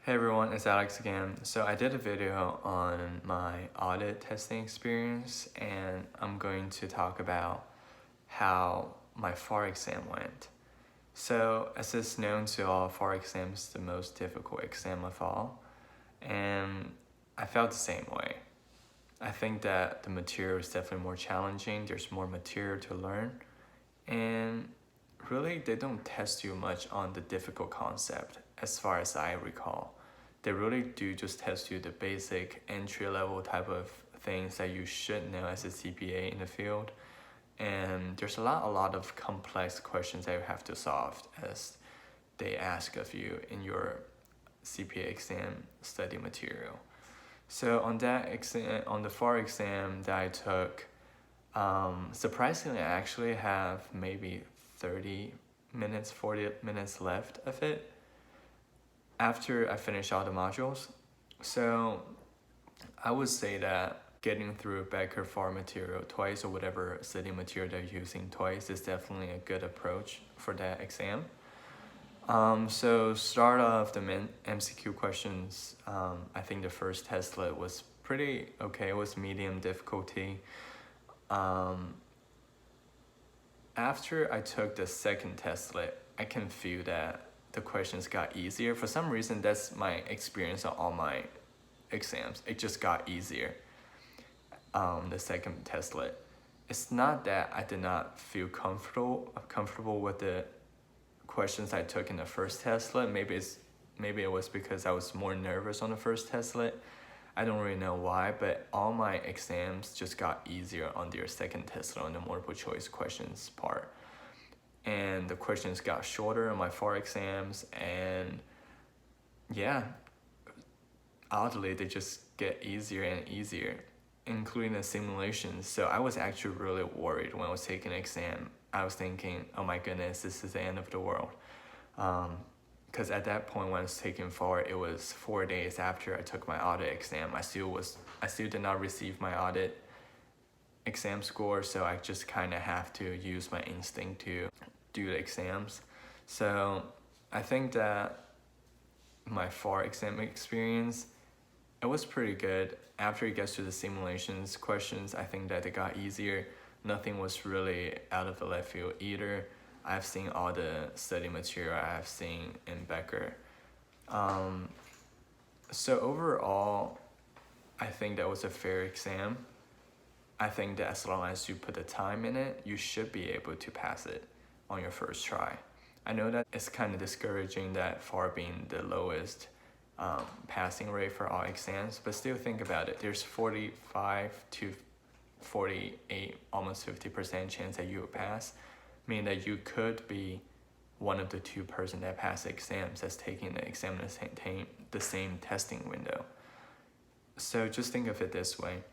Hey everyone, it's Alex again. So I did a video on my audit testing experience and I'm going to talk about how my FAR exam went. So as it's known to all, FAR exam is the most difficult exam of all, and I felt the same way. I think that the material is definitely more challenging, there's more material to learn, and really they don't test you much on the difficult concept as far as I recall. They really do just test you the basic entry-level type of things that you should know as a CPA in the field. And there's a lot of complex questions that you have to solve as they ask of you in your CPA exam study material. So on that exam, on the FAR exam that I took, surprisingly, I actually have maybe 30 minutes, 40 minutes left of it after I finish all the modules. So I would say that getting through Becker FAR material twice or whatever study material they're using twice is definitely a good approach for that exam. So start off the MCQ questions. I think the first testlet was pretty okay. It was medium difficulty. After I took the second testlet, I can feel that the questions got easier. For some reason, that's my experience on all my exams. It just got easier. The second testlet. It's not that I did not feel comfortable with the questions I took in the first testlet. Maybe it was because I was more nervous on the first testlet. I don't really know why, but all my exams just got easier on their second testlet on the multiple choice questions part. And the questions got shorter on my FAR exams, and yeah, oddly they just get easier and easier, including the simulations. So I was actually really worried when I was taking the exam. I was thinking, oh my goodness, this is the end of the world. Because at that point when I was taking FAR, it was 4 days after I took my audit exam. I still did not receive my audit exam score, so I just kind of have to use my instinct to do the exams. So I think that my FAR exam experience, it was pretty good. After it gets to the simulations questions, I think that it got easier. Nothing was really out of the left field either. I've seen all the study material I have seen in Becker. So overall, I think that was a fair exam. I think that as long as you put the time in it, you should be able to pass it on your first try. I know that it's kind of discouraging that FAR being the lowest passing rate for all exams, but still think about it. There's 45 to 48, almost 50% chance that you will pass, meaning that you could be one of the 2 person that pass exams that's taking the exam in the same testing window. So just think of it this way.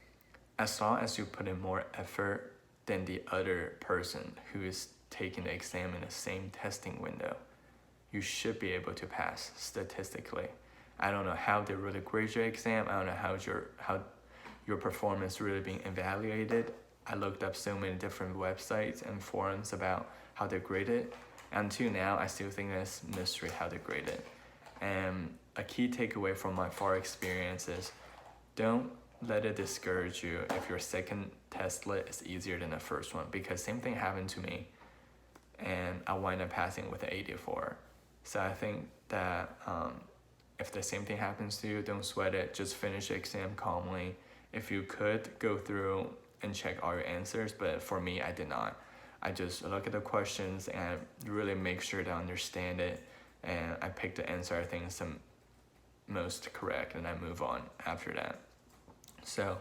As long as you put in more effort than the other person who is taking the exam in the same testing window, you should be able to pass statistically. I don't know how they really grade your exam. I don't know how your performance really being evaluated. I looked up so many different websites and forums about how they grade it. Until now, I still think it's mystery how they grade it. And a key takeaway from my FAR experience is don't let it discourage you if your second testlet is easier than the first one, because same thing happened to me and I wind up passing with an 84. So I think that if the same thing happens to you, don't sweat it. Just finish the exam calmly. If you could, go through and check all your answers, but for me, I did not. I just look at the questions and really make sure to understand it, and I pick the answer I think is the most correct, and I move on after that. So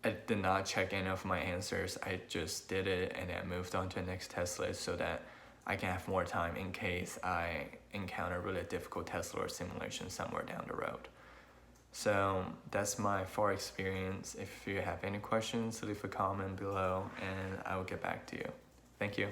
I did not check any of my answers. I just did it and then moved on to the next testlet so that I can have more time in case I encounter really difficult testlet or simulation somewhere down the road. So that's my FAR experience. If you have any questions, leave a comment below and I will get back to you. Thank you.